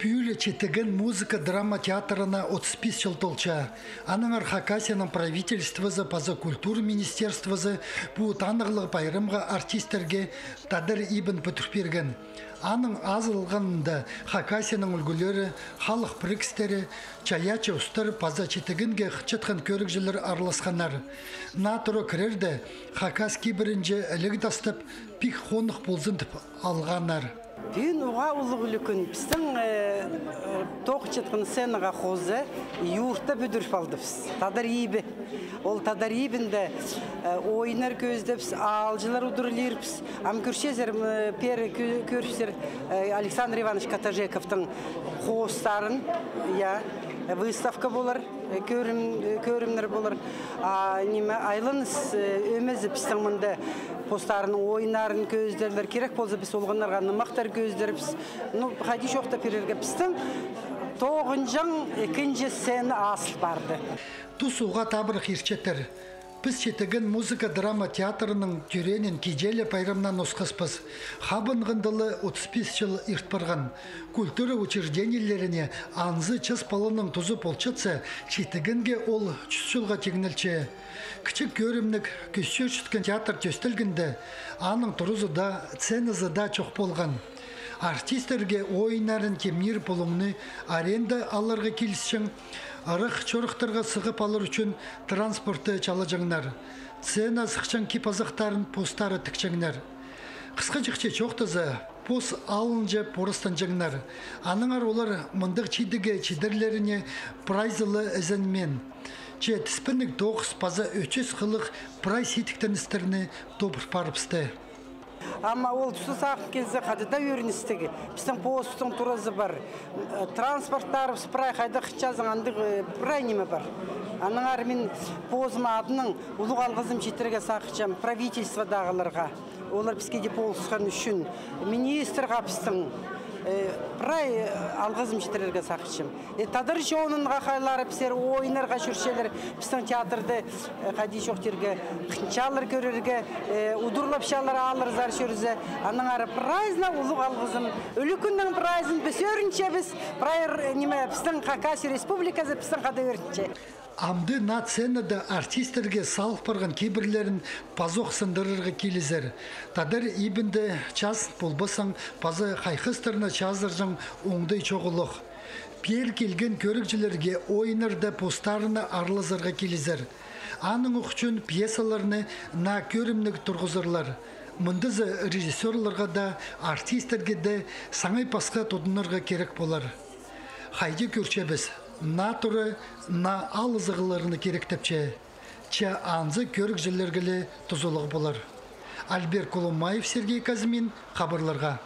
Пюле четеген музыка драма театрына 35 жыл толча. Аныңар Хакасияның правительство за паза культура министерство за bu tanıqlıq bayramға артистерге Тадыр ибн Пөтірперген. Аның азылғанында Хакасияның үлгілері, халық бірікстері, чаяча ұстар паза четегенге қычытқан көрікжілер араласқанар. Натұры кірерді Хакаски бірінже әлігі дастып, пик қонық болзындып алғанар. Бүйін ұға ұлық үлікін біздің тоқ четқын сенаға қозы юртта бүдіріп алдыбыз. Тадар ебі. Ол тадар ебінде ойынар көздепіз, алжылар ұдырлербіз. Ам көршезер, пері көршезер Александр Иванович Катажековтың қостарын, выставка болар, көрімнер болар. Айлыныз өмезі біздің мұнда постарының ойнарын көздерлер керек болса біз олғанарға нымақтар көздербіз. Қайди жоқта перерге біздің тоғынжың екінші сені асыл барды. Тусуға табыр хирчеттер. Біз четеген музыка драма театрының түренен кежелі пайрамнан осқаспыз. Хабын ғындылы 35 жыл иртпарған. Культура учреждениелеріне анзы чыз палының тұзы полчатса, четегенге ол 100 жылға тегінілчі. Кічік көрімнік күссе шүткен театр төстілгінді, аның тұрызы да, ценізі да чоқ болған. Артистерге ойнарын кемнер болуңны аренда алырға келісшің, арық чорықтарға сығып алыр үшін транспорты чалажаңнар. Цена сықчан кипазықтарын постары тікчаңнар. Қысқа жүкче чоқтызы пос алынжы порыстан жаңнар. Аныңар олар мұндық чидіге чидірлеріне прайзылы әзінмен. Че тіспінік 9 паза 300 қылық прайс етіктен істеріне добыр парыпсты. Ama ol susaq кезде қадыда өріністігі. Біздің постың тұрызы бар. Транспорттар спрай қайда қычазың андық прай неме бар. Аның армен позыма адының ұлық алғызым жетірге сақычам правительство дағыларға. Олар бізге де полысқан үшін министрға біздің прай алғызым жетірге сақычам. Тадыр жоғының қақайлары бізер ойынарға жүршелер біздің театрды қади жоқтерге қынчалыр көрерге ұдырлап шалар алыр зар шөрізі. Аның ары прайзына ұлық алғызым. Өлі күннің прайзын біз өрінче біз біздің Хакасия республикасы біздің қады өрінче. Амды на ценада артистерге салып барған кейбірлерін пазоқ сындырырға келізер. Тадыр ибінді час болбасаң, пазы қайқыстырына чаздыржың оңдай чоғылық. Пер келген көрікжілерге ойынырда постарына арлазырға келізер. Аның ұқчын пьесаларыны на көрімнік тұрғызырлар. Мұндызы режиссерларға да, артистерге де саңай пасқа тұдынырға керек болар. Хайде көрчебіз. На туры, на алызығыларыны керектепче. Че анзы көрік жерлергілі тұзылығы болар. Альбер Коломаев, Сергей Казмин, хабарларға.